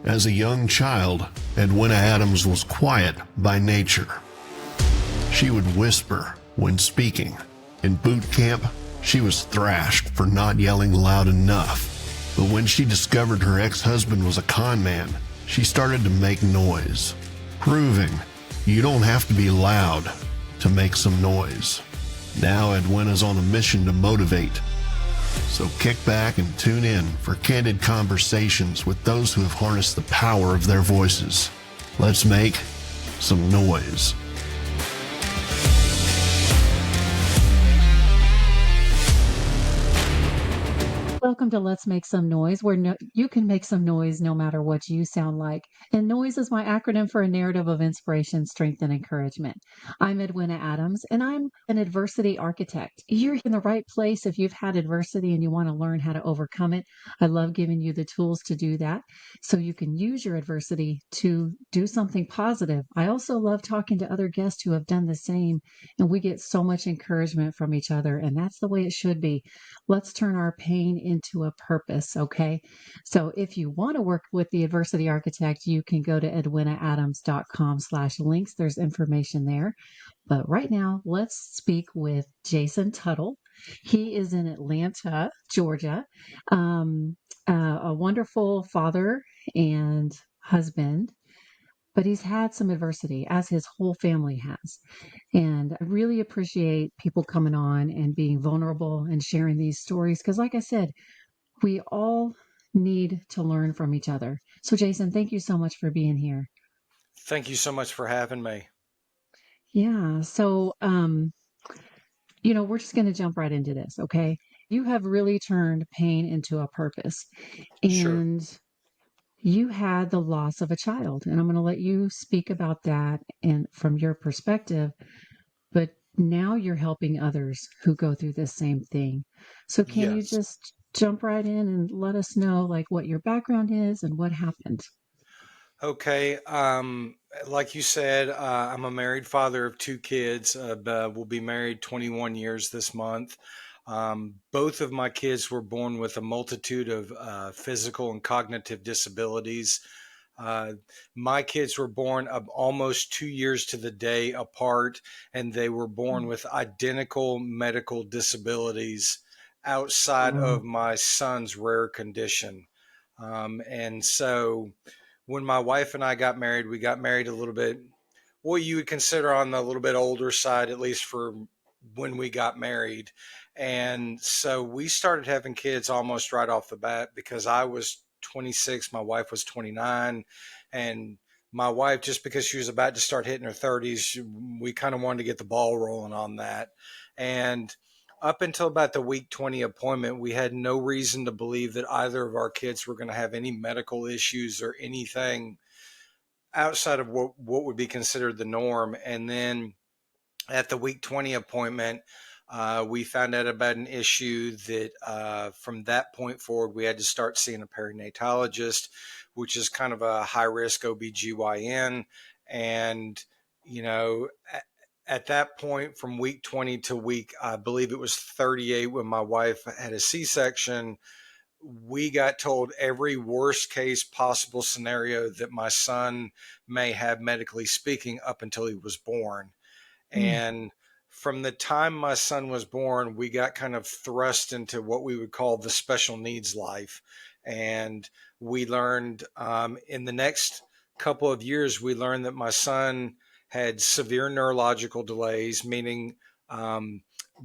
As a young child, Edwina Adams was quiet by nature. She would whisper when speaking. In boot camp, she was thrashed for not yelling loud enough. But when she discovered her ex-husband was a con man, she started to make noise, proving you don't have to be loud to make some noise. Now Edwina's on a mission to motivate. So kick back and tune in for candid conversations with those who have harnessed the power of their voices. Let's make some noise. Welcome to Let's Make Some Noise, where you can make some noise no matter what you sound like. And NOISE is my acronym for a narrative of inspiration, strength, and encouragement. I'm Edwina Adams, and I'm an adversity architect. You're in the right place if you've had adversity and you want to learn how to overcome it. I love giving you the tools to do that so you can use your adversity to do something positive. I also love talking to other guests who have done the same, and we get so much encouragement from each other, and that's the way it should be. Let's turn our pain into a purpose, okay? So if you want to work with the Adversity Architect, you can go to edwinaadams.com/links. There's information there. But right now, let's speak with Jason Tuttle. He is in Atlanta, Georgia, a wonderful father and husband, but he's had some adversity, as his whole family has. And I really appreciate people coming on and being vulnerable and sharing these stories because, like I said, we all need to learn from each other. So, Jason, thank you so much for being here. Thank you so much for having me. Yeah. So, we're just going to jump right into this, okay? You have really turned pain into a purpose. Sure. And you had the loss of a child. And I'm going to let you speak about that and from your perspective. But now you're helping others who go through this same thing. So can you Yes. just jump right in and let us know like what your background is and what happened? Okay. Like you said, I'm a married father of two kids. We'll be married 21 years this month. Both of my kids were born with a multitude of physical and cognitive disabilities. Uh, my kids were born almost 2 years to the day apart, and they were born with identical medical disabilities outside Wow. of my son's rare condition. And so when my wife and I got married, we got married a little bit, what you would consider on the little bit older side, at least for when we got married. And so we started having kids almost right off the bat because I was 26, my wife was 29. And my wife, just because she was about to start hitting her 30s, we kind of wanted to get the ball rolling on that. And up until about the week 20 appointment, we had no reason to believe that either of our kids were going to have any medical issues or anything outside of what would be considered the norm. And then at the week 20 appointment, we found out about an issue that from that point forward, we had to start seeing a perinatologist, which is kind of a high risk OBGYN. And, you know, at that point, from week 20 to week, I believe it was 38, when my wife had a C-section, we got told every worst case possible scenario that my son may have medically speaking up until he was born. Mm. And from the time my son was born, we got kind of thrust into what we would call the special needs life. And we learned in the next couple of years, we learned that my son had severe neurological delays, meaning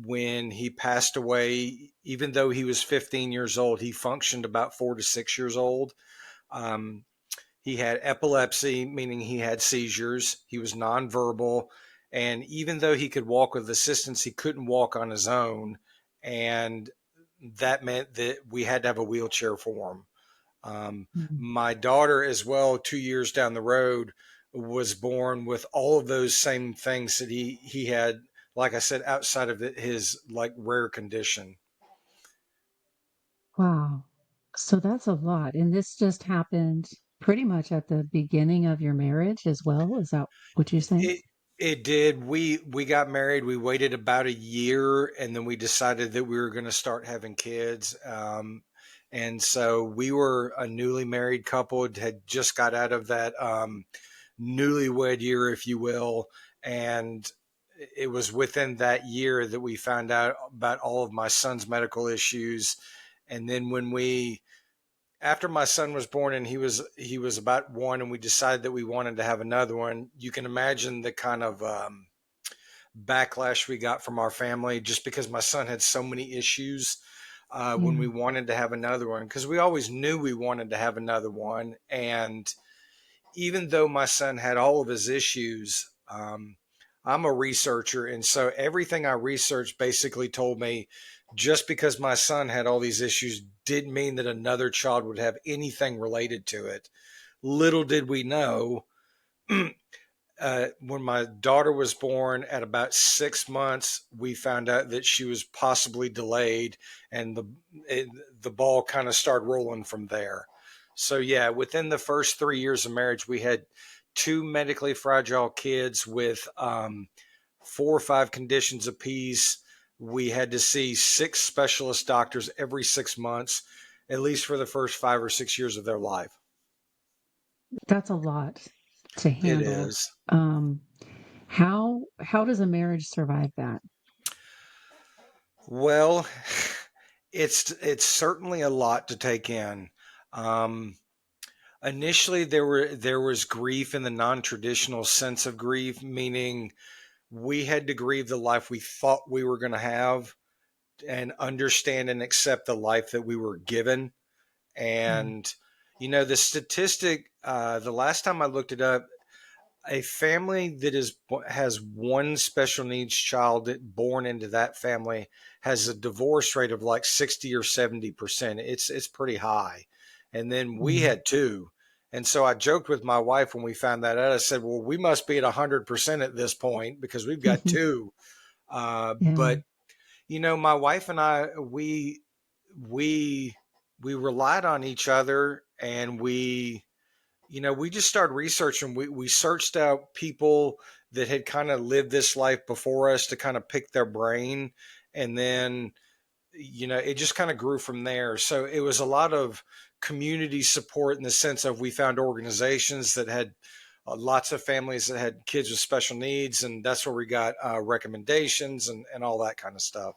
when he passed away, even though he was 15 years old, he functioned about 4 to 6 years old. Um, he had epilepsy, meaning he had seizures. He was nonverbal. And even though he could walk with assistance, he couldn't walk on his own. And that meant that we had to have a wheelchair for him. Mm. My daughter, as well, 2 years down the road, was born with all of those same things that he had, like I said, outside of his like rare condition. Wow. So that's a lot. And this just happened pretty much at the beginning of your marriage as well. Is that what you're saying? It it did. We got married. We waited about a year, and then we decided that we were going to start having kids. And so we were a newly married couple, had just got out of that newlywed year, if you will. And it was within that year that we found out about all of my son's medical issues. And then after my son was born and he was about one, and we decided that we wanted to have another one, you can imagine the kind of backlash we got from our family, just because my son had so many issues when Yeah. we wanted to have another one, because we always knew we wanted to have another one. And even though my son had all of his issues, I'm a researcher. And so everything I researched basically told me just because my son had all these issues didn't mean that another child would have anything related to it. Little did we know, when my daughter was born at about 6 months, we found out that she was possibly delayed, and the ball kind of started rolling from there. So yeah, within the first 3 years of marriage, we had two medically fragile kids with 4 or 5 conditions apiece. We had to see 6 specialist doctors every 6 months, at least for the first 5 or 6 years of their life. That's a lot to It handle. is. Um, how does a marriage survive that? Well, it's certainly a lot to take in. Um, Initially, there was grief in the non-traditional sense of grief, meaning we had to grieve the life we thought we were going to have, and understand and accept the life that we were given. Mm. And the statistic, the last time I looked it up, a family that has one special needs child born into that family has a divorce rate of like 60 or 70%. It's pretty high. And then we Mm. had two. And so I joked with my wife when we found that out. I said, well, we must be at 100% at this point because we've got two. Yeah. But my wife and I, we we relied on each other, and we just started researching. We searched out people that had kind of lived this life before us to kind of pick their brain. And then, it just kind of grew from there. So it was a lot of community support, in the sense of we found organizations that had lots of families that had kids with special needs. And that's where we got recommendations and all that kind of stuff.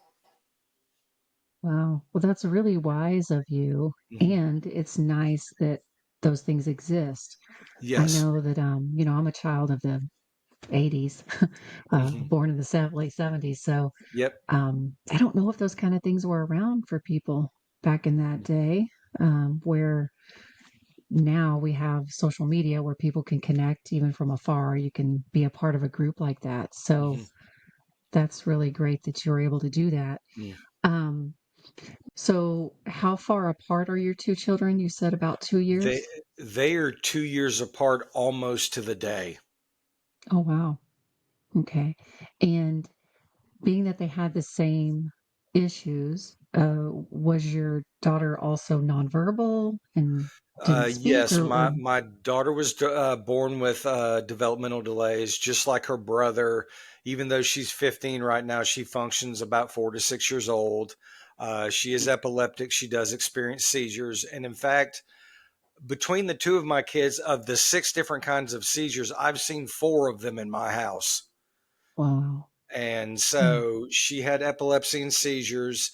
Wow. Well, that's really wise of you, Hmm. and it's nice that those things exist. I Yes. know that, I'm a child of the 80s, Hmm. born in the late 70s. So Yep. I don't know if those kind of things were around for people back in that day, where now we have social media where people can connect even from afar. You can be a part of a group like that. So Hmm. that's really great that you're able to do that. Um, so how far apart are your two children? You said about 2 years? They are 2 years apart, almost to the day. Oh, wow. Okay. And being that they had the same issues, was your daughter also nonverbal and didn't speak, Yes, or my daughter was born with developmental delays, just like her brother. Even though she's 15 right now, she functions about 4 to 6 years old. She is epileptic. She does experience seizures, and in fact, between the two of my kids, of the 6 different kinds of seizures, I've seen 4 of them in my house. wow. And Hmm. so she had epilepsy and seizures.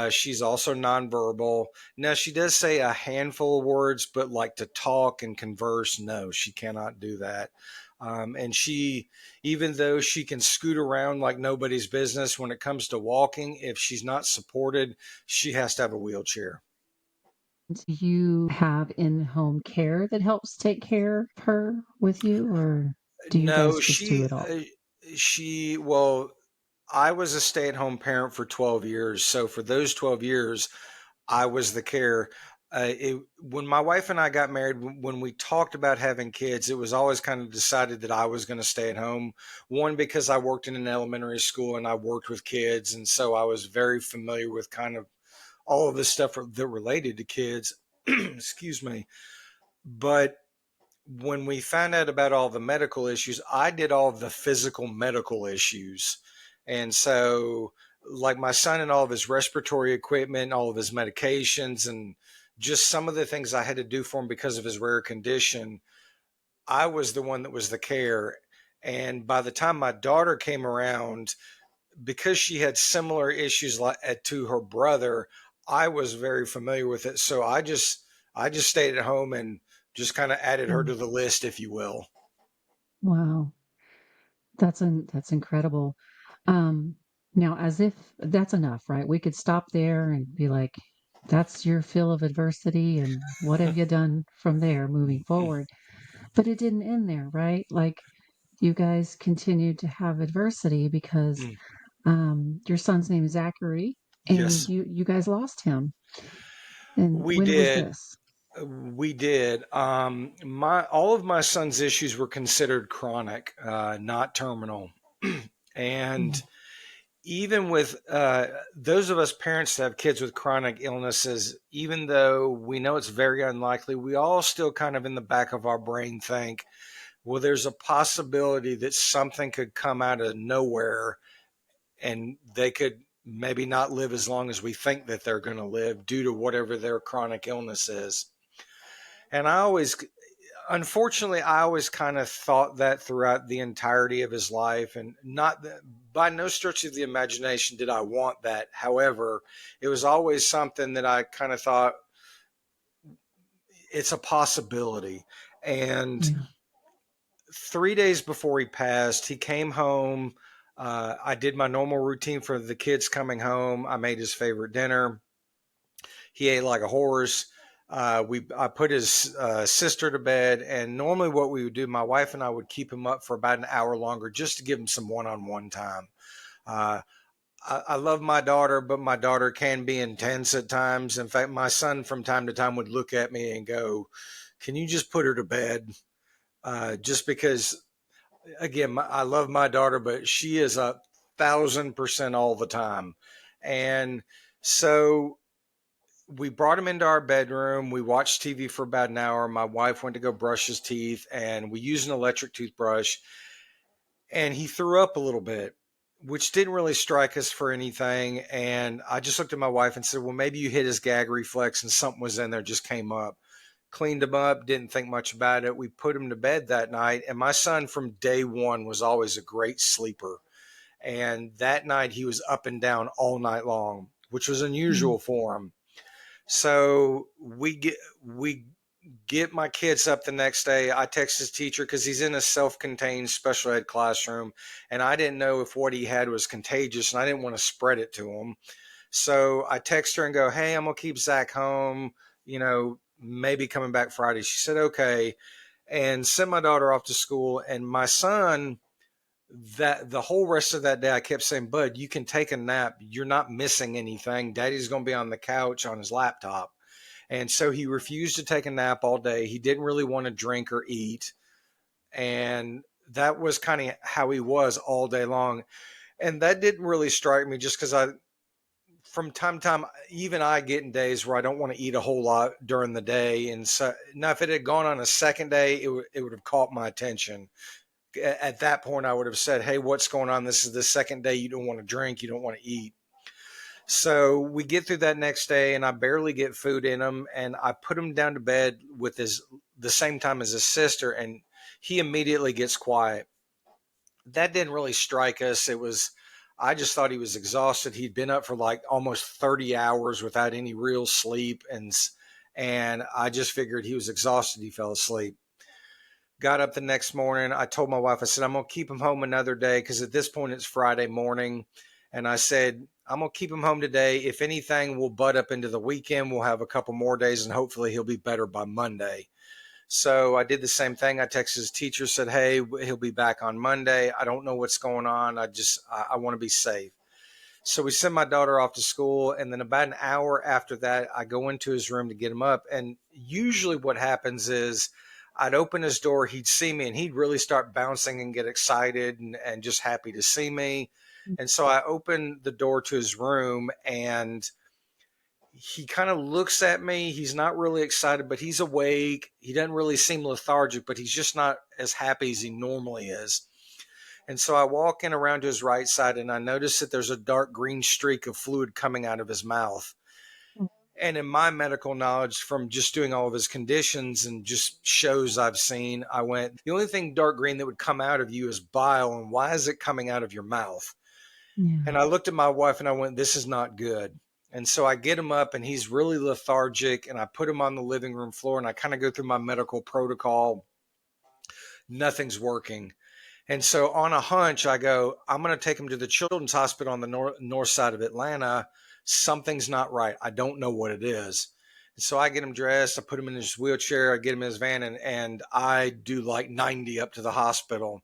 She's also nonverbal. Now, she does say a handful of words, but like to talk and converse, no, she cannot do that. And even though she can scoot around like nobody's business, when it comes to walking, if she's not supported, she has to have a wheelchair. Do you have in-home care that helps take care of her with you, or do you guys No, just do it all? well, I was a stay-at-home parent for 12 years. So for those 12 years, I was the care. When my wife and I got married, when we talked about having kids, it was always kind of decided that I was going to stay at home. One, because I worked in an elementary school and I worked with kids. And so I was very familiar with kind of all of the stuff that related to kids. Excuse me. But when we found out about all the medical issues, I did all of the physical medical issues. And so, like my son and all of his respiratory equipment, all of his medications, and just some of the things I had to do for him because of his rare condition, I was the one that was the care. And by the time my daughter came around, because she had similar issues like to her brother, I was very familiar with it. So I just stayed at home and just kind of added her Mm. to the list, if you will. Wow. That's incredible. Um, Now, as if that's enough, right? We could stop there and be like, that's your fill of adversity, and what have you done from there moving forward? But it didn't end there, right? Like, you guys continued to have adversity because your son's name is Zachary, and Yes, you guys lost him. And we when was did. this? We did. My all of my son's issues were considered chronic, not terminal, and Mm, even with those of us parents that have kids with chronic illnesses, even though we know it's very unlikely, we all still kind of in the back of our brain think, well, there's a possibility that something could come out of nowhere and they could maybe not live as long as we think that they're going to live due to whatever their chronic illness is. And unfortunately, I always kind of thought that throughout the entirety of his life, and not that, by no stretch of the imagination did I want that. However, it was always something that I kind of thought it's a possibility. And yeah. 3 days before he passed, he came home. I did my normal routine for the kids coming home. I made his favorite dinner. He ate like a horse. I put his sister to bed, and normally what we would do, my wife and I would keep him up for about an hour longer just to give him some one-on-one time. Uh, I love my daughter, but my daughter can be intense at times. In fact, my son from time to time would look at me and go, "Can you just put her to bed?" Just because, again, I love my daughter, but she is 1,000% all the time, and so we brought him into our bedroom. We watched TV for about an hour. My wife went to go brush his teeth, and we used an electric toothbrush. And he threw up a little bit, which didn't really strike us for anything. And I just looked at my wife and said, "Well, maybe you hit his gag reflex and something was in there, just came up." Cleaned him up, didn't think much about it. We put him to bed that night. And my son, from day one, was always a great sleeper. And that night, he was up and down all night long, which was Mm, unusual for him. So we get my kids up the next day. I text his teacher because he's in a self-contained special ed classroom, and I didn't know if what he had was contagious, and I didn't want to spread it to him. So I text her and go, "Hey, I'm gonna keep Zach home. Maybe coming back Friday." She said, "Okay," and sent my daughter off to school. And my son, that the whole rest of that day, I kept saying, "Bud, you can take a nap. You're not missing anything. Daddy's gonna be on the couch on his laptop." And so he refused to take a nap all day. He didn't really want to drink or eat. And that was kind of how he was all day long. And that didn't really strike me just because from time to time, even I get in days where I don't want to eat a whole lot during the day. And so now, if it had gone on a second day, it would have caught my attention. At that point, I would have said, "Hey, what's going on? This is the second day you don't want to drink, you don't want to eat." So we get through that next day, and I barely get food in him, and I put him down to bed with the same time as his sister, and he immediately gets quiet. That didn't really strike us. I just thought he was exhausted. He'd been up for like almost 30 hours without any real sleep, and I just figured he was exhausted. He fell asleep. Got up the next morning. I told my wife, I said, "I'm going to keep him home another day," because at this point it's Friday morning. And I said, "I'm going to keep him home today. If anything, we'll butt up into the weekend. We'll have a couple more days and hopefully he'll be better by Monday." So I did the same thing. I texted his teacher, said, "Hey, he'll be back on Monday. I don't know what's going on. I want to be safe." So we send my daughter off to school. And then about an hour after that, I go into his room to get him up. And usually what happens is I'd open his door, he'd see me, and he'd really start bouncing and get excited and just happy to see me. And so I open the door to his room, and he kind of looks at me. He's not really excited, but he's awake. He doesn't really seem lethargic, but he's just not as happy as he normally is. And so I walk in around to his right side, and I notice that there's a dark green streak of fluid coming out of his mouth. And in my medical knowledge from just doing all of his conditions and just shows I've seen, I went, the only thing dark green that would come out of you is bile. And why is it coming out of your mouth? Yeah. And I looked at my wife and I went, this is not good. And so I get him up and he's really lethargic, and I put him on the living room floor and I kind of go through my medical protocol. Nothing's working. And so on a hunch, I go, I'm going to take him to the children's hospital on the north side of Atlanta. Something's not right. I don't know what it is. And so I get him dressed. I put him in his wheelchair. I get him in his van, and I do like 90 up to the hospital.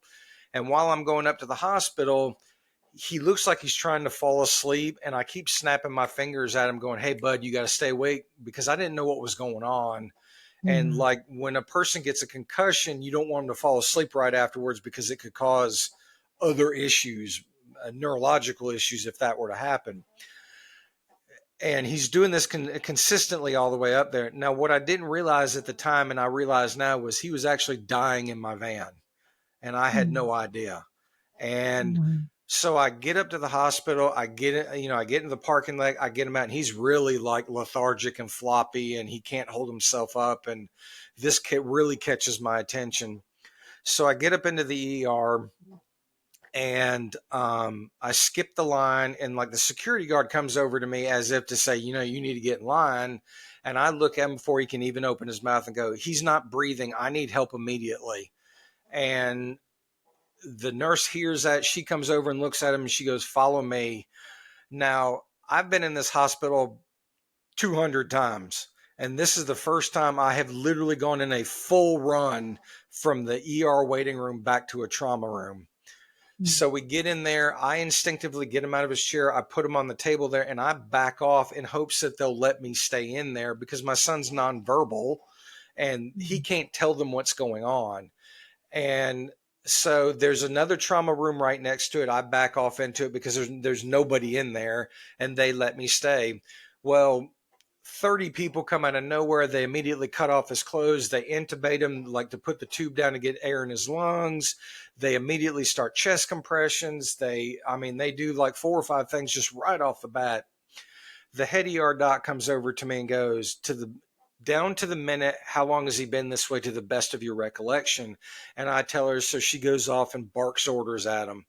And while I'm going up to the hospital, he looks like he's trying to fall asleep. And I keep snapping my fingers at him going, hey, bud, you got to stay awake, because I didn't know what was going on. And Yeah. like when a person gets a concussion, you don't want them to fall asleep right afterwards, because it could cause other issues, neurological issues, if that were to happen. And he's doing this consistently all the way up there. Now, what I didn't realize at the time, and I realize now, was he was actually dying in my van, and I had Mm. no idea. And Wow. so I get up to the hospital, I get it, I get into the parking lot, I get him out, and he's really like lethargic and floppy, and he can't hold himself up. And this kid really catches my attention. So I get up into the ER, and I skip the line, and like the security guard comes over to me as if to say, you need to get in line. And I look at him before he can even open his mouth and go, he's not breathing. I need help immediately. And the nurse hears that. She comes over and looks at him and she goes, follow me. Now, I've been in this hospital 200 times, and this is the first time I have literally gone in a full run from the ER waiting room back to a trauma room. Mm. So we get in there. I instinctively get him out of his chair. I put him on the table there, and I back off in hopes that they'll let me stay in there, because my son's nonverbal and he can't tell them what's going on. And so there's another trauma room right next to it. I back off into it because there's nobody in there, and they let me stay. Well, 30 people come out of nowhere. They immediately cut off his clothes. They intubate him, like to put the tube down to get air in his lungs. They immediately start chest compressions. They do like 4 or 5 things just right off the bat. The head ER doc comes over to me and goes, down to the minute, how long has he been this way to the best of your recollection? And I tell her, so she goes off and barks orders at him.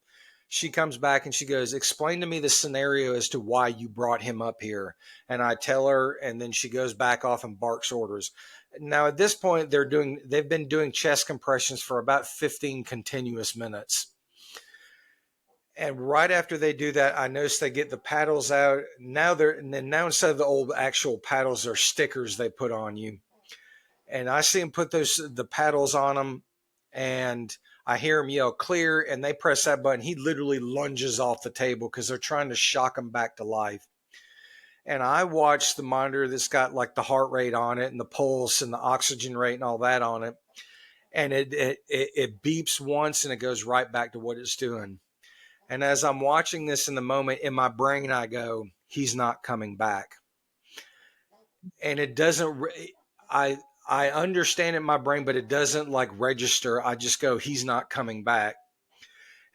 She comes back and she goes, explain to me the scenario as to why you brought him up here. And I tell her, and then she goes back off and barks orders. Now at this point, they've been doing chest compressions for about 15 continuous minutes. And right after they do that, I notice they get the paddles out. Now instead of the old actual paddles, they're stickers they put on you. And I see them put the paddles on them, and I hear him yell clear, and they press that button. He literally lunges off the table because they're trying to shock him back to life. And I watch the monitor that's got like the heart rate on it and the pulse and the oxygen rate and all that on it. And it beeps once and it goes right back to what it's doing. And as I'm watching this in the moment, in my brain, I go, he's not coming back. And it doesn't, I understand in my brain, but it doesn't like register. I just go, he's not coming back.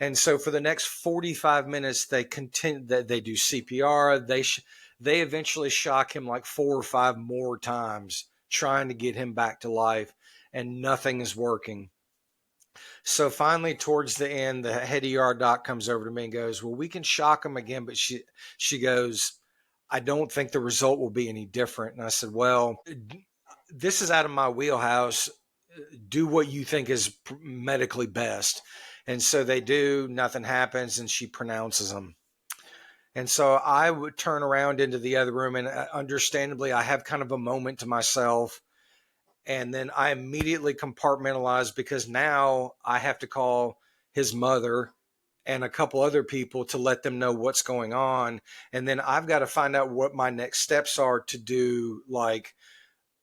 And so for the next 45 minutes, they continue that they do CPR. They eventually shock him like 4 or 5 more times, trying to get him back to life, and nothing is working. So finally, towards the end, the head ER doc comes over to me and goes, well, we can shock him again. But she goes, I don't think the result will be any different. And I said, well, this is out of my wheelhouse. Do what you think is medically best. And so they do, nothing happens, and she pronounces them. And so I would turn around into the other room, and understandably, I have kind of a moment to myself. And then I immediately compartmentalize, because now I have to call his mother and a couple other people to let them know what's going on. And then I've got to find out what my next steps are to do. Like,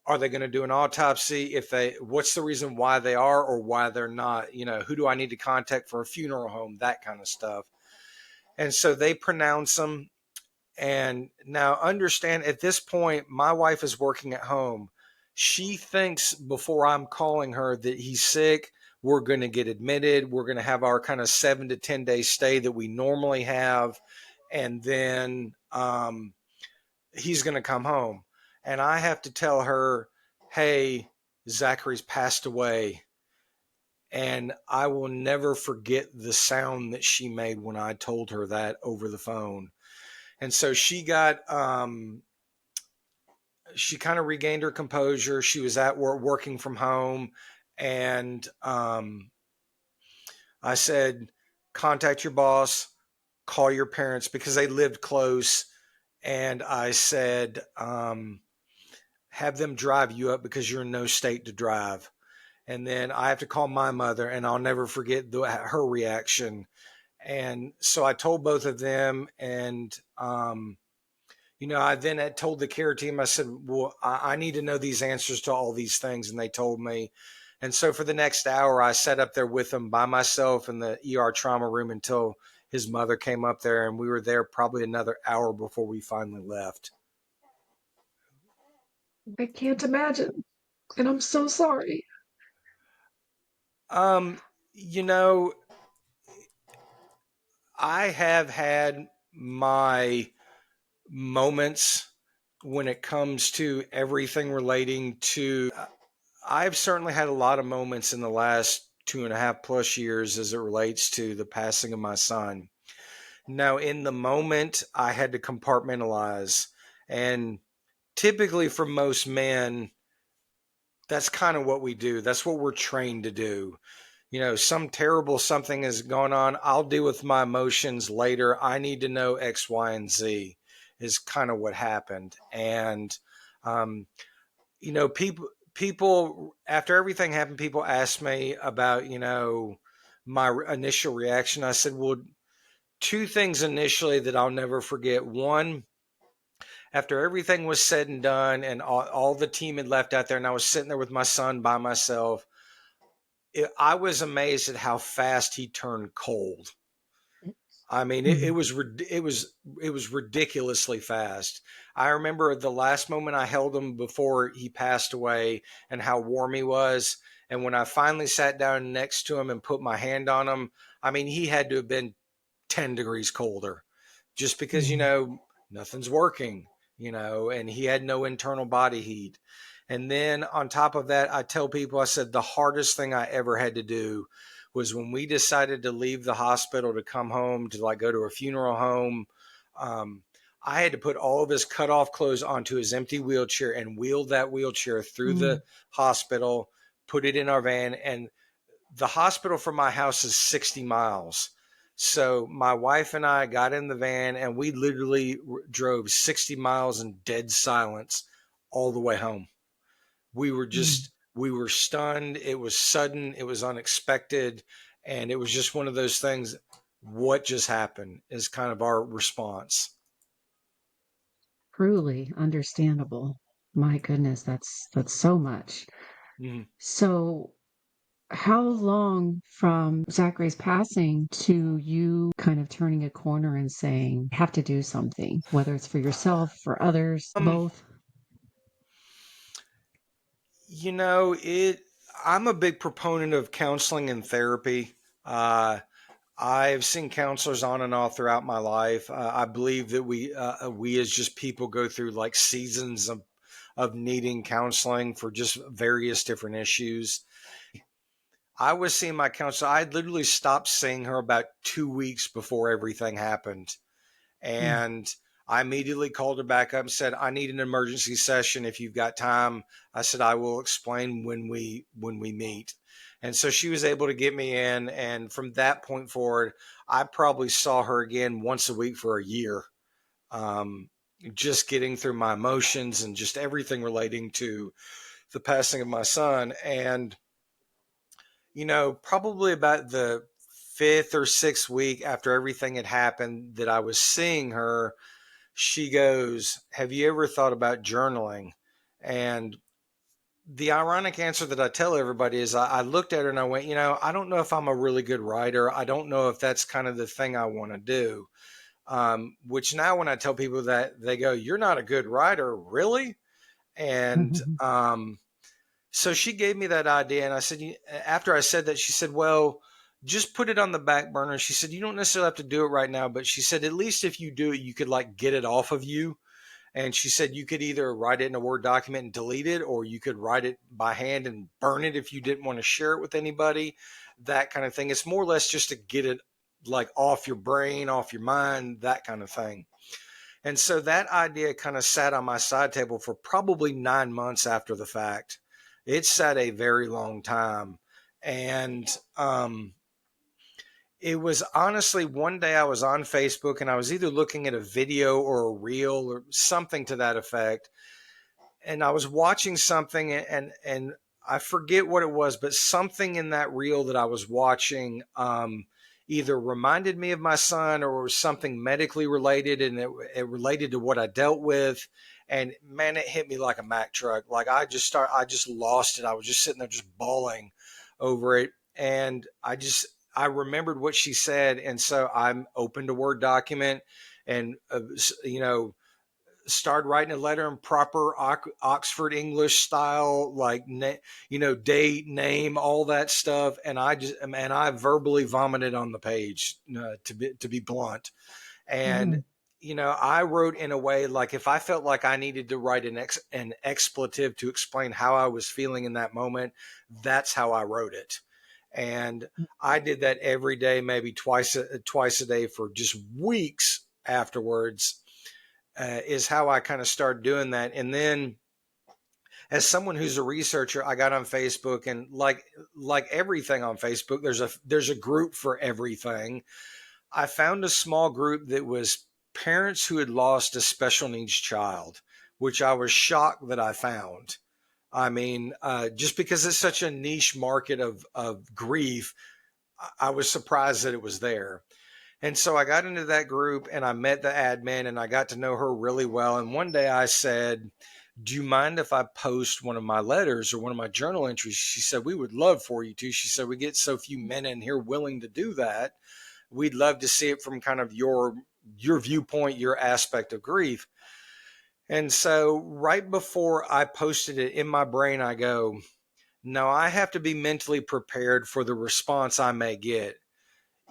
are they going to do an autopsy? What's the reason why they are or why they're not? Who do I need to contact for a funeral home? That kind of stuff. And so they pronounce them. And now understand, at this point, my wife is working at home. She thinks before I'm calling her that he's sick. We're going to get admitted. We're going to have our kind of 7 to 10 day stay that we normally have. And then he's going to come home. and I have to tell her, hey, Zachary's passed away. And I will never forget the sound that she made when I told her that over the phone. And so she kind of regained her composure. She was at work working from home. And I said, contact your boss, call your parents because they lived close. And I said, have them drive you up because you're in no state to drive. And then I have to call my mother, and I'll never forget her reaction. And so I told both of them, and I then had told the care team. I said, "Well, I need to know these answers to all these things," and they told me. And so for the next hour, I sat up there with him by myself in the ER trauma room until his mother came up there, and we were there probably another hour before we finally left. I can't imagine, and I'm so sorry. You know, I have had my moments when it comes to everything relating to. I've certainly had a lot of moments in the last 2.5+ years as it relates to the passing of my son. Now, in the moment, I had to compartmentalize. And typically, for most men, that's kind of what we do. That's what we're trained to do. Some terrible something is going on. I'll deal with my emotions later. I need to know X, Y, and Z is kind of what happened. And, people, after everything happened, people asked me about, my initial reaction. I said, well, two things initially that I'll never forget. One, after everything was said and done and all the team had left out there and I was sitting there with my son by myself, I was amazed at how fast he turned cold. I mean, it was ridiculously fast. I remember the last moment I held him before he passed away and how warm he was. And when I finally sat down next to him and put my hand on him, I mean, he had to have been 10 degrees colder just because, nothing's working, and he had no internal body heat. And then on top of that, I tell people, I said, the hardest thing I ever had to do was when we decided to leave the hospital to come home to go to a funeral home. I had to put all of his cut off clothes onto his empty wheelchair and wheel that wheelchair through the hospital, put it in our van. And the hospital from my house is 60 miles. So my wife and I got in the van and we literally drove 60 miles in dead silence all the way home. We were we were stunned. It was sudden. It was unexpected. And it was just one of those things. What just happened is kind of our response. Truly understandable. My goodness, that's so much. Mm-hmm. So how long from Zachary's passing to you kind of turning a corner and saying, have to do something, whether it's for yourself, for others, both? I'm a big proponent of counseling and therapy. I've seen counselors on and off throughout my life. I believe that we as just people go through seasons of needing counseling for just various different issues. I was seeing my counselor. I literally stopped seeing her about 2 weeks before everything happened. And I immediately called her back up and said, I need an emergency session. If you've got time, I said, I will explain when we meet. And so she was able to get me in. And from that point forward, I probably saw her again once a week for a year. Just getting through my emotions and just everything relating to the passing of my son. And, probably about the 5th or 6th week after everything had happened that I was seeing her, she goes, have you ever thought about journaling? And the ironic answer that I tell everybody is I looked at her and I went, I don't know if I'm a really good writer. I don't know if that's kind of the thing I want to do. Which now when I tell people that, they go, you're not a good writer, really? And so she gave me that idea. And I said, after I said that, she said, well, just put it on the back burner. She said, you don't necessarily have to do it right now. But she said, at least if you do it, you could get it off of you. And she said you could either write it in a Word document and delete it, or you could write it by hand and burn it if you didn't want to share it with anybody, that kind of thing. It's more or less just to get it like off your brain, off your mind, that kind of thing. And so that idea kind of sat on my side table for probably 9 months after the fact. It sat a very long time. And it was honestly one day I was on Facebook and I was either looking at a video or a reel or something to that effect. And I was watching something and I forget what it was, but something in that reel that I was watching either reminded me of my son or was something medically related, and it related to what I dealt with. And man, it hit me like a Mack truck. Like I just lost it. I was just sitting there just bawling over it. And I remembered what she said. And so I'm opened a Word document and, started writing a letter in proper Oxford English style, like, date, name, all that stuff. And I verbally vomited on the page, to be blunt. And, Mm. I wrote in a way, like if I felt like I needed to write an expletive to explain how I was feeling in that moment, that's how I wrote it. And I did that every day, maybe twice a day for just weeks afterwards. Is how I kind of started doing that. And then as someone who's a researcher, I got on Facebook, and like everything on Facebook, there's a group for everything. I found a small group that was parents who had lost a special needs child, which I was shocked that I found. I mean, just because it's such a niche market of grief, I was surprised that it was there. And so I got into that group and I met the admin and I got to know her really well. And one day I said, do you mind if I post one of my letters or one of my journal entries? She said, we would love for you to. She said, we get so few men in here willing to do that. We'd love to see it from kind of your viewpoint, your aspect of grief. And so right before I posted it, in my brain, I go, no, I have to be mentally prepared for the response I may get.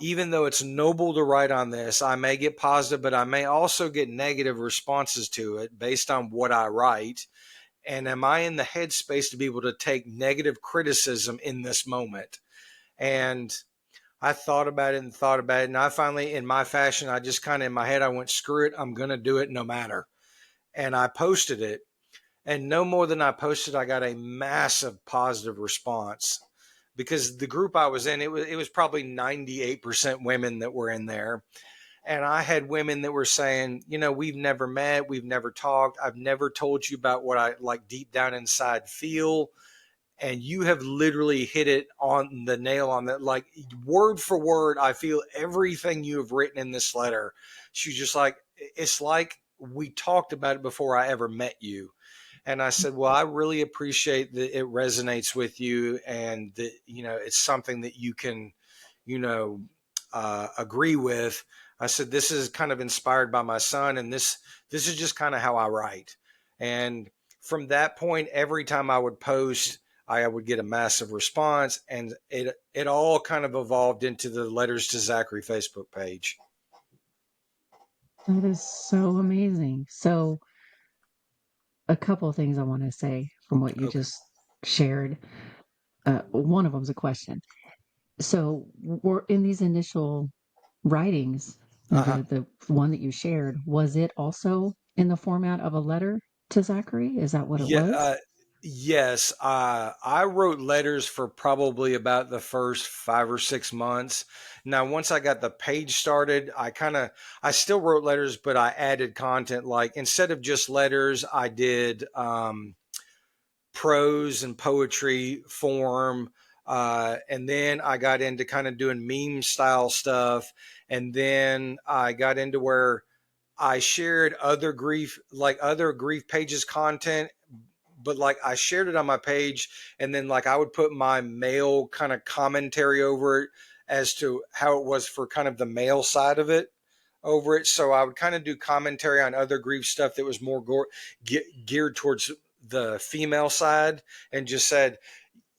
Even though it's noble to write on this, I may get positive, but I may also get negative responses to it based on what I write. And am I in the headspace to be able to take negative criticism in this moment? And I thought about it and thought about it. And I finally, in my fashion, I just kind of in my head, I went, screw it. I'm going to do it no matter. And I posted it. And no more than I posted, I got a massive positive response, because the group I was in, it was probably 98% women that were in there. And I had women that were saying, we've never met, we've never talked, I've never told you about what I like deep down inside feel. And you have literally hit it on the nail on that, like word for word. I feel everything you have written in this letter. She's just like, it's like we talked about it before I ever met you. And I said, well, I really appreciate that it resonates with you, and that, it's something that you can, agree with. I said, this is kind of inspired by my son, and this is just kind of how I write. And from that point, every time I would post, I would get a massive response, and it all kind of evolved into the Letters to Zachary Facebook page. That is so amazing. So, a couple of things I want to say from what you Okay. just shared. One of them is a question. So, were in these initial writings, Uh-huh. the one that you shared, was it also in the format of a letter to Zachary? Is that what it Yeah, was? yes. I wrote letters for probably about the first 5 or 6 months. Now, once I got the page started, I still wrote letters, but I added content. Like instead of just letters, I did prose and poetry form. And then I got into kind of doing meme style stuff. And then I got into where I shared other grief pages content, but like I shared it on my page, and then like I would put my male kind of commentary over it as to how it was for kind of the male side of it over it. So I would kind of do commentary on other grief stuff that was more geared towards the female side, and just said,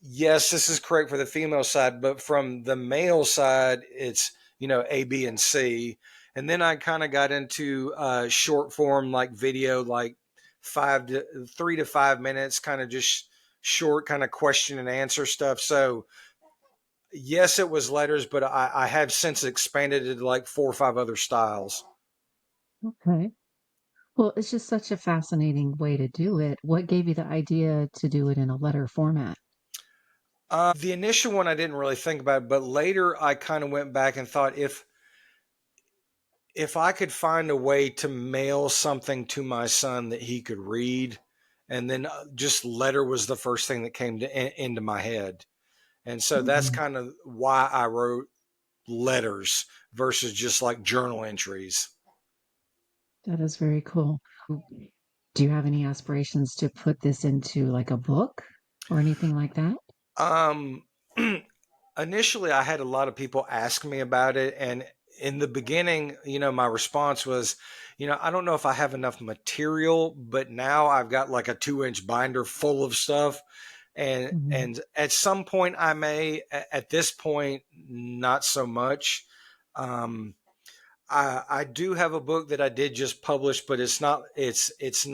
yes, this is correct for the female side, but from the male side, it's, A, B, and C. And then I kind of got into short form, like video, like 3 to 5 minutes, kind of just short, kind of question and answer stuff. So yes, it was letters, but I have since expanded it to like 4 or 5 other styles. Okay. Well, it's just such a fascinating way to do it. What gave you the idea to do it in a letter format? The initial one I didn't really think about, but later I kind of went back and thought, if I could find a way to mail something to my son that he could read, and then just letter was the first thing that came into my head. And so that's Mhm. kind of why I wrote letters versus just like journal entries. That is very cool. Do you have any aspirations to put this into like a book or anything like that? Um, Initially, I had a lot of people ask me about it. And in the beginning, my response was, I don't know if I have enough material, but now I've got like a 2-inch binder full of stuff. And, Mhm. and at some point I may, at this point, not so much. Um, I do have a book that I did just publish, but it's not like, it's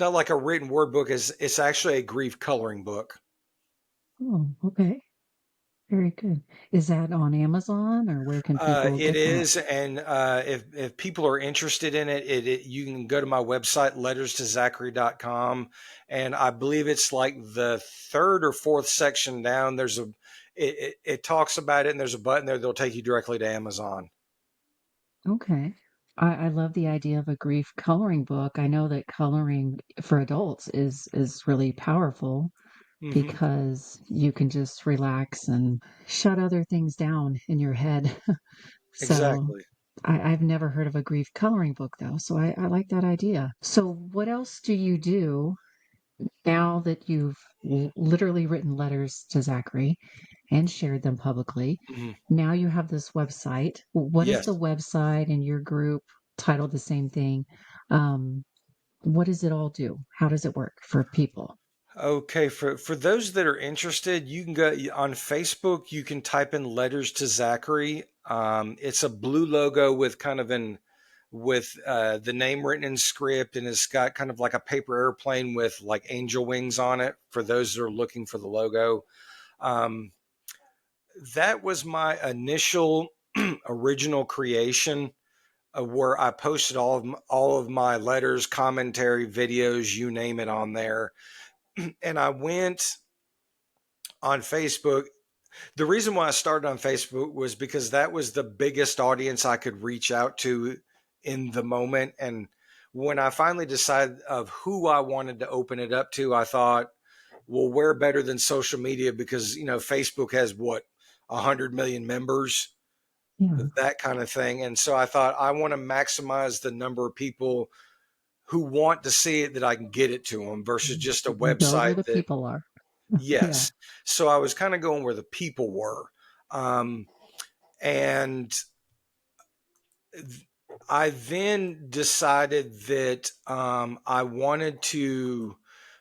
not like a written word book. It's actually a grief coloring book. Oh, okay. Very good. Is that on Amazon or where can people It get that? is, and if people are interested in it, you can go to my website, letterstozachary.com, and I believe it's like the third or fourth section down. It talks about it, and there's a button there that'll take you directly to Amazon. Okay. I love the idea of a grief coloring book. I know that coloring for adults is really powerful Hmm. because you can just relax and shut other things down in your head. So Exactly. I've never heard of a grief coloring book though, so I like that idea. So what else do you do now that you've literally written letters to Zachary and shared them publicly? Hmm. Now you have this website. What is the Yes. website and your group titled the same thing? Um, what does it all do? How does it work for people? Okay, for those that are interested, you can go on Facebook. You can type in "letters to Zachary." It's a blue logo with kind of the name written in script, and it's got kind of like a paper airplane with like angel wings on it. For those that are looking for the logo, um, that was my initial original creation, where I posted all of my letters, commentary, videos, you name it, on there, and I went on Facebook. The reason why I started on Facebook was because that was the biggest audience I could reach out to in the moment. And when I finally decided of who I wanted to open it up to, I thought, well, where better than social media? Because, Facebook has what, 100 million members, Yeah. that kind of thing. And so I thought, I want to maximize the number of people who want to see it, that I can get it to them, versus just a Go where website the that, people are. Yeah. yes. So I was kind of going where the people were. Um, and I then decided that I wanted to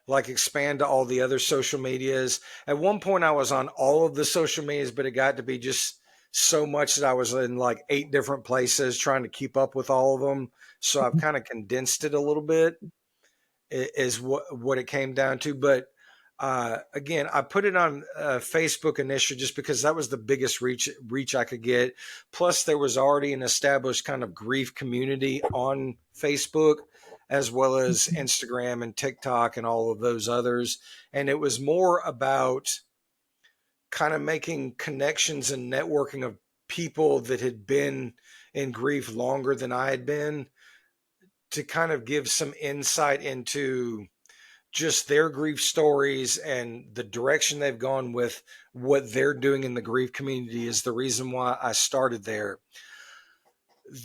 like expand to all the other social medias. At one point, I was on all of the social medias, but it got to be just so much that I was in like 8 different places trying to keep up with all of them. So I've kind of condensed it a little bit, is what it came down to. But again, I put it on Facebook initially just because that was the biggest reach I could get. Plus, there was already an established kind of grief community on Facebook, as well as Mhm. Instagram and TikTok and all of those others. And it was more about kind of making connections and networking of people that had been in grief longer than I had been, to kind of give some insight into just their grief stories and the direction they've gone with what they're doing in the grief community, is the reason why I started there.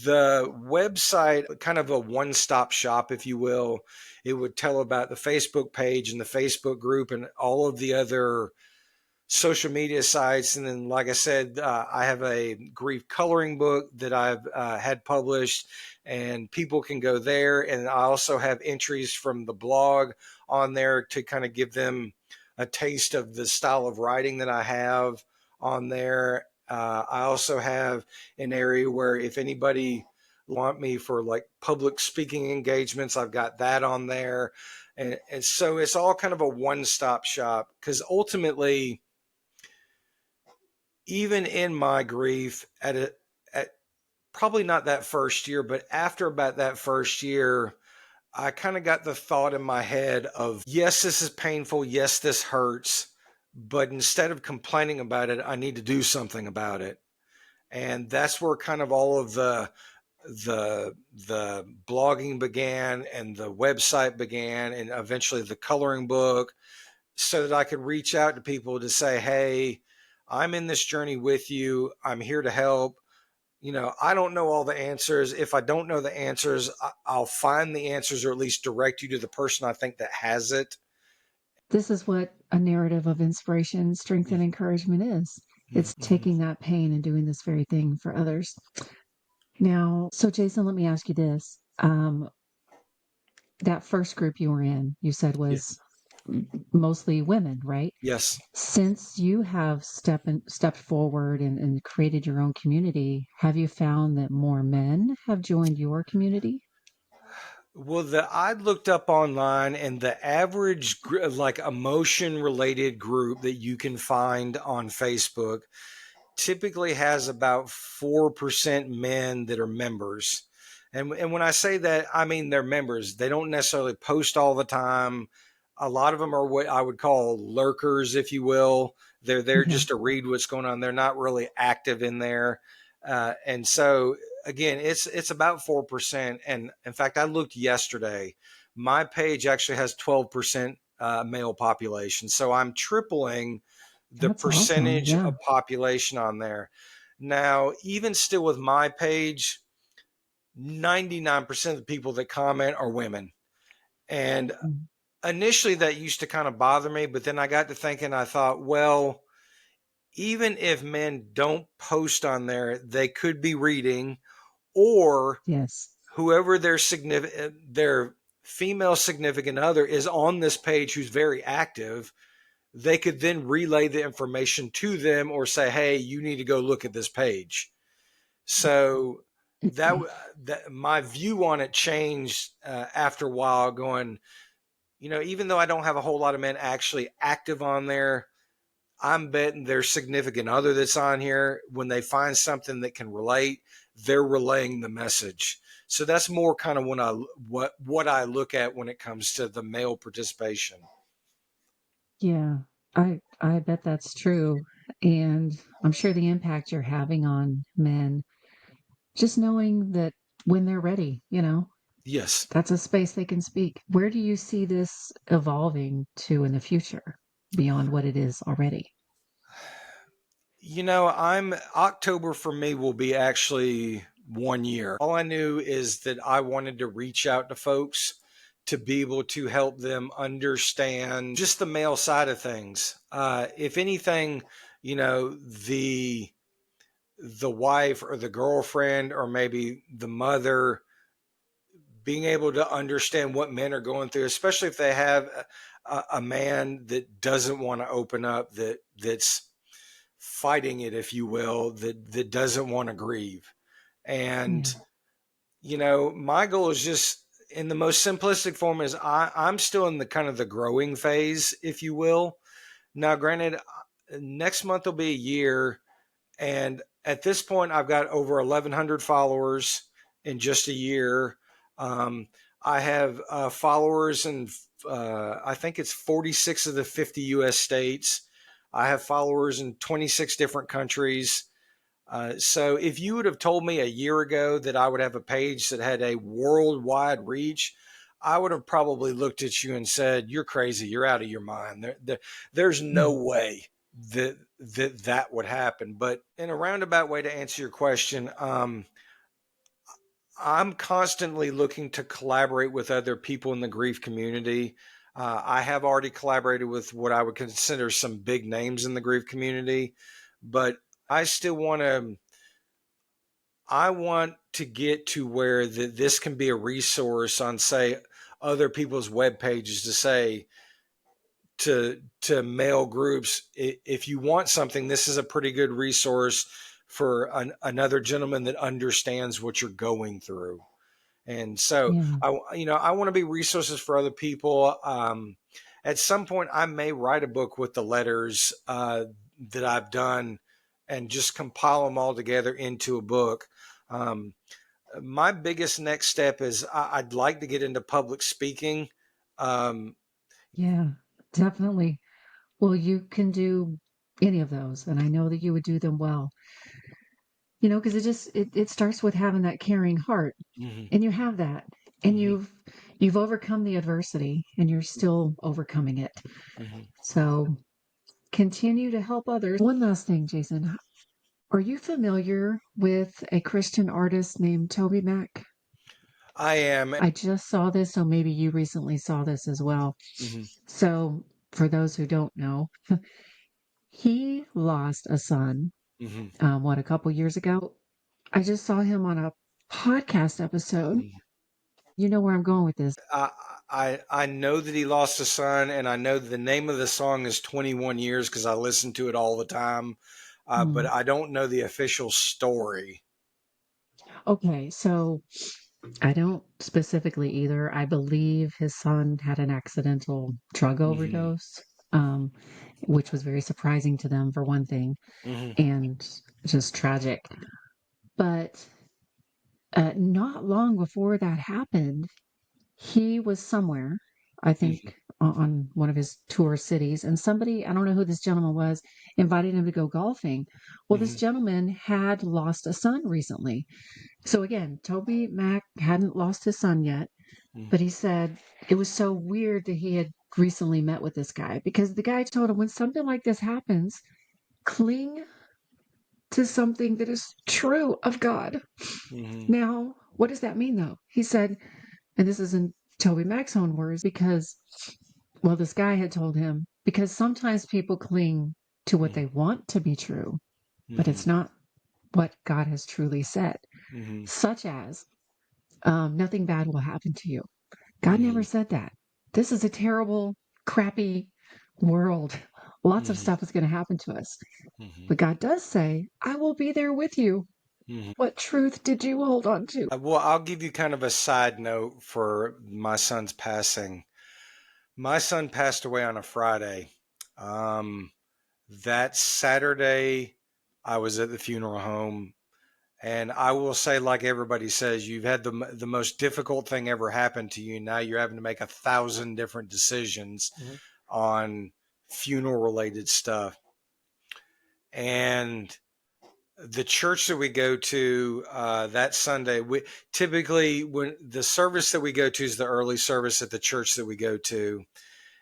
The website, kind of a one-stop shop, if you will. It would tell about the Facebook page and the Facebook group and all of the other social media sites. And then, like I said, I have a grief coloring book that I've had published, and people can go there. And I also have entries from the blog on there to kind of give them a taste of the style of writing that I have on there. I also have an area where if anybody want me for like public speaking engagements, I've got that on there. And so it's all kind of a one-stop shop, because ultimately, even in my grief at probably not that first year, but after about that first year, I kind of got the thought in my head of, yes, this is painful. Yes, this hurts. But instead of complaining about it, I need to do something about it. And that's where kind of all of the blogging began, and the website began, and eventually the coloring book, so that I could reach out to people to say, hey, I'm in this journey with you. I'm here to help. I don't know all the answers. If I don't know the answers, I'll find the answers, or at least direct you to the person I think that has it. This is what a narrative of inspiration, strength, and encouragement is. It's Mhm. taking that pain and doing this very thing for others. Now, so Jason, let me ask you this. That first group you were in, you said Yeah. was mostly women, right? Yes. Since you have stepped forward and created your own community, have you found that more men have joined your community? Well, I looked up online, and the average like emotion related group that you can find on Facebook typically has about 4% men that are members. And when I say that, I mean they're members. They don't necessarily post all the time. A lot of them are what I would call lurkers, if you will. They're there Yeah, just to read what's going on. They're not really active in there. And so again, it's about 4%. And in fact, I looked yesterday. My page actually has 12% male population. So I'm tripling the that's awesome. percentage Yeah. of population on there. Now, even still with my page, 99% of the people that comment are women. And Mm. initially that used to kind of bother me, but then I got to thinking, I thought, well, even if men don't post on there, they could be reading, or Yes. whoever their female significant other is on this page who's very active, they could then relay the information to them, or say, hey, you need to go look at this page. So that my view on it changed after a while, going, even though I don't have a whole lot of men actually active on there, I'm betting their significant other that's on here, when they find something that can relate, they're relaying the message. So that's more kind of what I look at when it comes to the male participation. Yeah. I bet that's true. And I'm sure the impact you're having on men, just knowing that when they're ready, Yes. that's a space they can speak. Where do you see this evolving to in the future beyond what it is already? I'm October for me will be actually 1 year. All I knew is that I wanted to reach out to folks to be able to help them understand just the male side of things. If anything, the wife or the girlfriend or maybe the mother being able to understand what men are going through, especially if they have a man that doesn't want to open up, that's fighting it, if you will, that doesn't want to grieve. Yeah. And my goal is just, in the most simplistic form, is I'm still in the kind of the growing phase, if you will. Now, granted, next month will be a year, and at this point, I've got over 1,100 followers in just a year. Um, I have followers in, I think it's 46 of the 50 US states. I have followers in 26 different countries. So if you would have told me a year ago that I would have a page that had a worldwide reach, I would have probably looked at you and said, "You're crazy. You're out of your mind. There's no Mm. way that would happen." But in a roundabout way to answer your question, I'm constantly looking to collaborate with other people in the grief community. I have already collaborated with what I would consider some big names in the grief community, but I still want to. I want to get to where this can be a resource on, say, other people's web pages, to say, to male groups. If you want something, this is a pretty good resource for another gentleman that understands what you're going through. And so Yeah. I want to be resources for other people. At some point, I may write a book with the letters that I've done and just compile them all together into a book. My biggest next step is I'd like to get into public speaking. Um, Yeah, definitely. Well, you can do any of those, and I know that you would do them well. Because it starts with having that caring heart, mhm, and you have that, and mhm, you've overcome the adversity, and you're still overcoming it. mhm. So continue to help others. One last thing, Jason. Are you familiar with a Christian artist named Toby Mac? I am. I just saw this, so maybe you recently saw this as well. Mhm, So, for those who don't know, he lost a son, mhm, a couple years ago. I just saw him on a podcast episode. mhm. You know where I'm going with this. I know that he lost a son, and I know the name of the song is 21 Years because I listen to it all the time. But Hmm. I don't know the official story. Okay, so I don't specifically either. I believe his son had an accidental drug Hmm. overdose, um, which was very surprising to them, for one thing, Hmm. and just tragic. But not long before that happened, he was somewhere, I think Hmm. on one of his tour cities, and somebody, I don't know who this gentleman was, invited him to go golfing. Well, this Hmm. gentleman had lost a son recently. So again, Toby Mac hadn't lost his son yet, but he said it was so weird that he had recently met with this guy because the guy told him when something like this happens, cling to something that is true of God. Hmm. Now, what does that mean though? He said, and this is in Toby Mac's own words, because, well, this guy had told him, because sometimes people cling to what they want to be true, but Hmm. it's not what God has truly said, Hmm. such as nothing bad will happen to you. God never Hmm. said that. This is a terrible, crappy world. Lots of Hmm. stuff is going to happen to us. Hmm. But God does say, I will be there with you. Hmm. What truth did you hold on to? Well, I'll give you kind of a side note for my son's passing. My son passed away on a Friday. Um, that Saturday, I was at the funeral home. And I will say, like everybody says, you've had the most difficult thing ever happen to you. Now you're having to make 1,000 different decisions Mhm. on funeral related stuff. And the church that we go to that Sunday, we typically when the service that we go to is the early service at the church that we go to,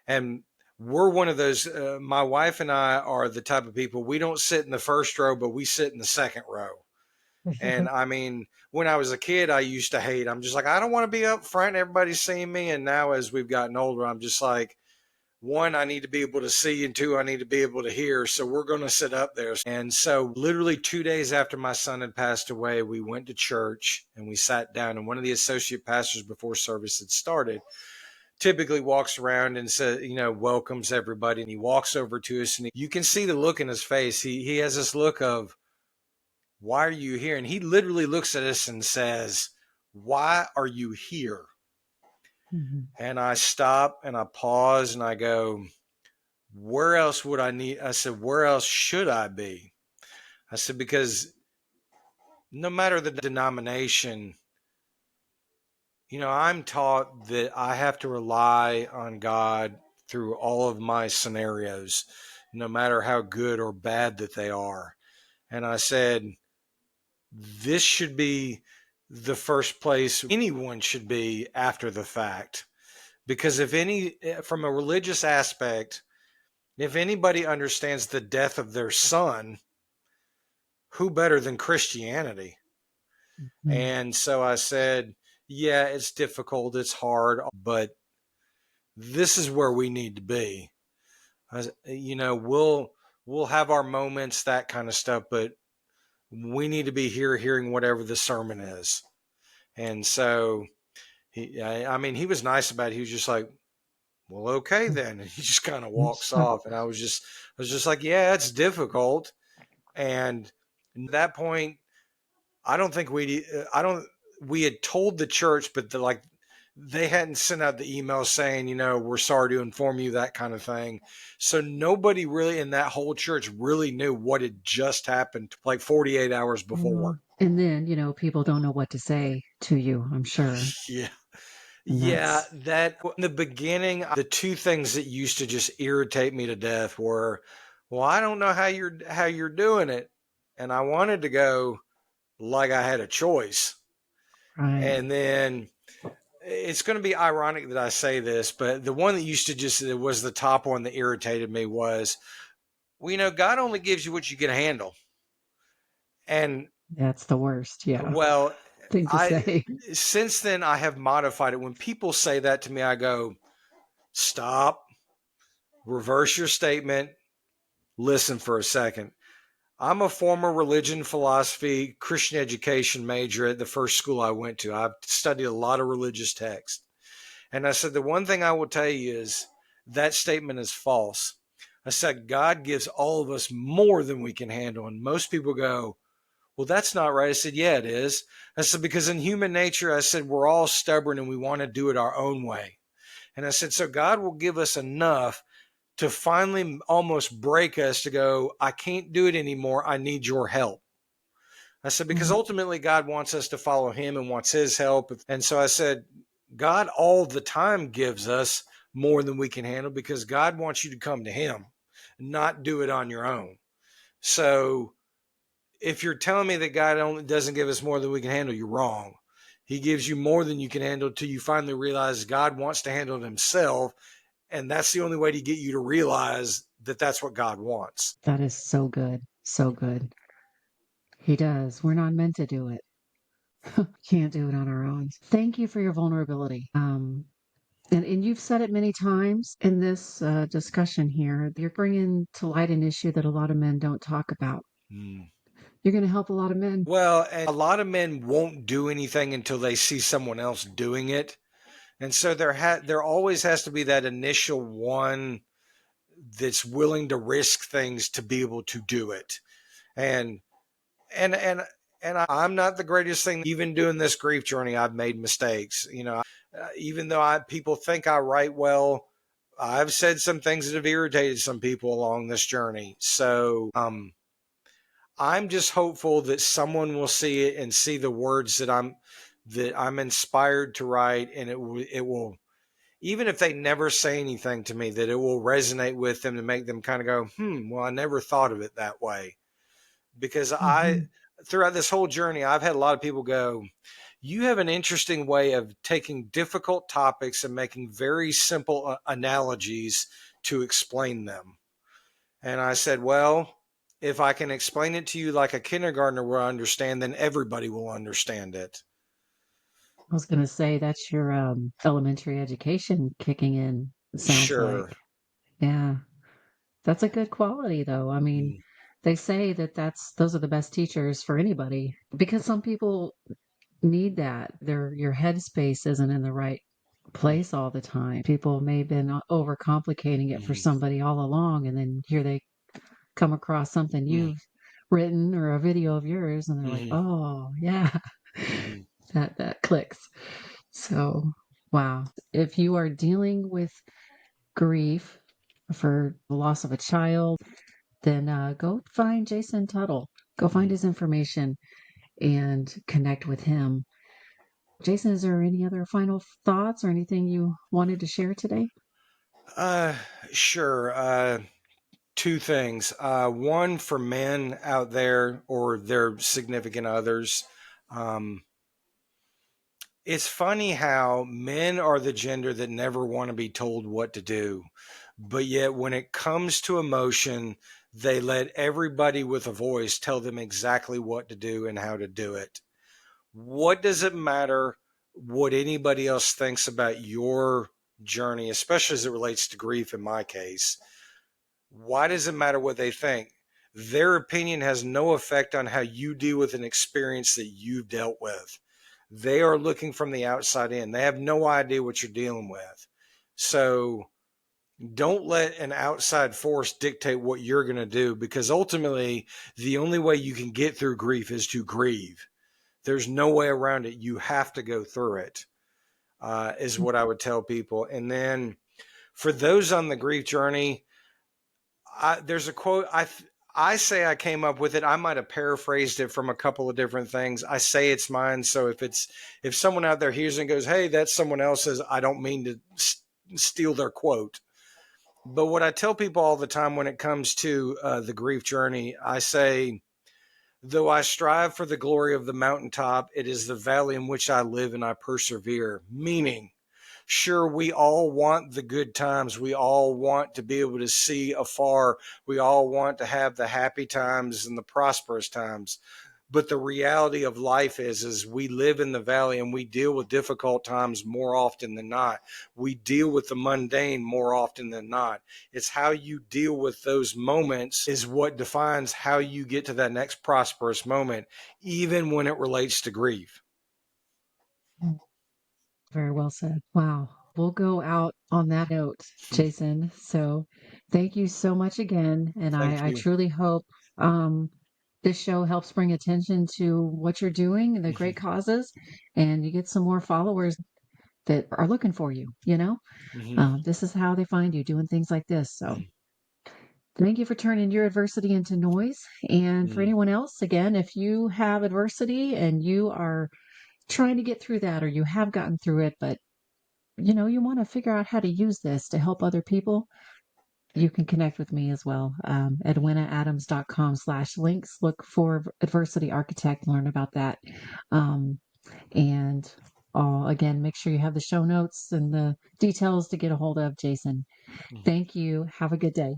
and we're one of those. My wife and I are the type of people we don't sit in the first row, but we sit in the second row. And I mean, when I was a kid, I used to hate. I'm just like, I don't want to be up front. Everybody's seeing me. And now, as we've gotten older, I'm just like, one, I need to be able to see, and two, I need to be able to hear. So we're going to sit up there. And so, literally 2 days after my son had passed away, we went to church and we sat down. And one of the associate pastors before service had started typically walks around and says, welcomes everybody. And he walks over to us, and you can see the look in his face. He has this look of, why are you here? And he literally looks at us and says, why are you here? Mhm. And I stop and I pause and I go, where else would I need? I said, where else should I be? I said, because no matter the denomination, I'm taught that I have to rely on God through all of my scenarios, no matter how good or bad that they are. And I said, this should be the first place anyone should be after the fact. Because from a religious aspect, if anybody understands the death of their son, who better than Christianity? Mhm. And so I said, yeah, it's difficult, it's hard, but this is where we need to be. We'll have our moments, that kind of stuff, but we need to be here hearing whatever the sermon is. And so I mean, he was nice about it. He was just like, well, okay then. And he just kind of walks off. And I was just like, yeah, it's difficult. And at that point, I don't think we had told the church, but they hadn't sent out the email saying, we're sorry to inform you, that kind of thing. So nobody really in that whole church really knew what had just happened like 48 hours before. And then, people don't know what to say to you, I'm sure. Yeah. And Yeah, that's that in the beginning, the two things that used to just irritate me to death were, well, I don't know how you're doing it. And I wanted to go like I had a choice. right. And then it's going to be ironic that I say this, but the one that used to it was the top one that irritated me was, well, God only gives you what you can handle. And That's the worst. Yeah. well, Thing to say. since then I have modified it. When people say that to me, I go, stop, reverse your statement, listen for a second. I'm a former religion, philosophy, Christian education major at the first school I went to. I've studied a lot of religious texts. And I said, the one thing I will tell you is that statement is false. I said, God gives all of us more than we can handle. And most people go, well, that's not right. I said, yeah, it is. I said, because in human nature, I said, we're all stubborn and we want to do it our own way. And I said, so God will give us enough to finally almost break us to go, I can't do it anymore. I need your help. I said, because ultimately God wants us to follow him and wants his help. And so I said, God all the time gives us more than we can handle because God wants you to come to him, not do it on your own. So if you're telling me that God only doesn't give us more than we can handle, you're wrong. He gives you more than you can handle till you finally realize God wants to handle it himself. And that's the only way to get you to realize that that's what God wants. That is so good. So good. He does. We're not meant to do it. Can't do it on our own. Thank you for your vulnerability. And you've said it many times in this discussion here. You're bringing to light an issue that a lot of men don't talk about. You're going to help a lot of men. Well, and a lot of men won't do anything until they see someone else doing it. And so there always has to be that initial one that's willing to risk things to be able to do it. And and and I'm not the greatest thing. Even doing this grief journey, I've made mistakes. Even though people think I write well, I've said some things that have irritated some people along this journey. So I'm just hopeful that someone will see it and see the words that I'm inspired to write, and it will, even if they never say anything to me, that it will resonate with them to make them kind of go, well, I never thought of it that way. Because throughout this whole journey, I've had a lot of people go, you have an interesting way of taking difficult topics and making very simple analogies to explain them. And I said, well, if I can explain it to you like a kindergartner will understand, then everybody will understand it. I was going to say that's your elementary education kicking in, it sounds Sure. like. Yeah. That's a good quality, though. I mean, they say that those are the best teachers for anybody because some people need that. Your headspace isn't in the right place all the time. People may have been overcomplicating it for somebody all along, and then here they come across something you've written or a video of yours, and they're like, "Oh, yeah, that clicks." So, wow. If you are dealing with grief for the loss of a child, then go find Jason Tuttle. Go find his information and connect with him. Jason, is there any other final thoughts or anything you wanted to share today? Sure. Two things. One, for men out there or their significant others. It's funny how men are the gender that never want to be told what to do. But yet, when it comes to emotion, they let everybody with a voice tell them exactly what to do and how to do it. What does it matter what anybody else thinks about your journey, especially as it relates to grief in my case? Why does it matter what they think? Their opinion has no effect on how you deal with an experience that you've dealt with. They are looking from the outside in. They have no idea what you're dealing with. So Don't let an outside force dictate what you're going to do, because ultimately the only way you can get through grief is to grieve. There's no way around it. You have to go through it, is what I would tell people. And then for those on the grief journey, there's a quote. I say I came up with it. I might have paraphrased it from a couple of different things. I say it's mine. So if someone out there hears it and goes, "Hey, that's someone else's," I don't mean to steal their quote. But what I tell people all the time when it comes to the grief journey, I say, though I strive for the glory of the mountaintop, it is the valley in which I live and I persevere. Meaning, sure, we all want the good times. We all want to be able to see afar. We all want to have the happy times and the prosperous times. But the reality of life is we live in the valley and we deal with difficult times more often than not. We deal with the mundane more often than not. It's how you deal with those moments is what defines how you get to that next prosperous moment, even when it relates to grief. Very well said. Wow. We'll go out on that note, Jason. So thank you so much again. And Thank I you. truly hope um, this show helps bring attention to what you're doing, the great causes, and you get some more followers that are looking for you. This is how they find you doing things like this. So thank you for turning your adversity into noise. And for anyone else, again, if you have adversity and you are trying to get through that or you have gotten through it, but you want to figure out how to use this to help other people, you can connect with me as well. edwinaadams.com/links. Look for Adversity Architect, learn about that. And again, make sure you have the show notes and the details to get a hold of Jason. Thank you. Have a good day.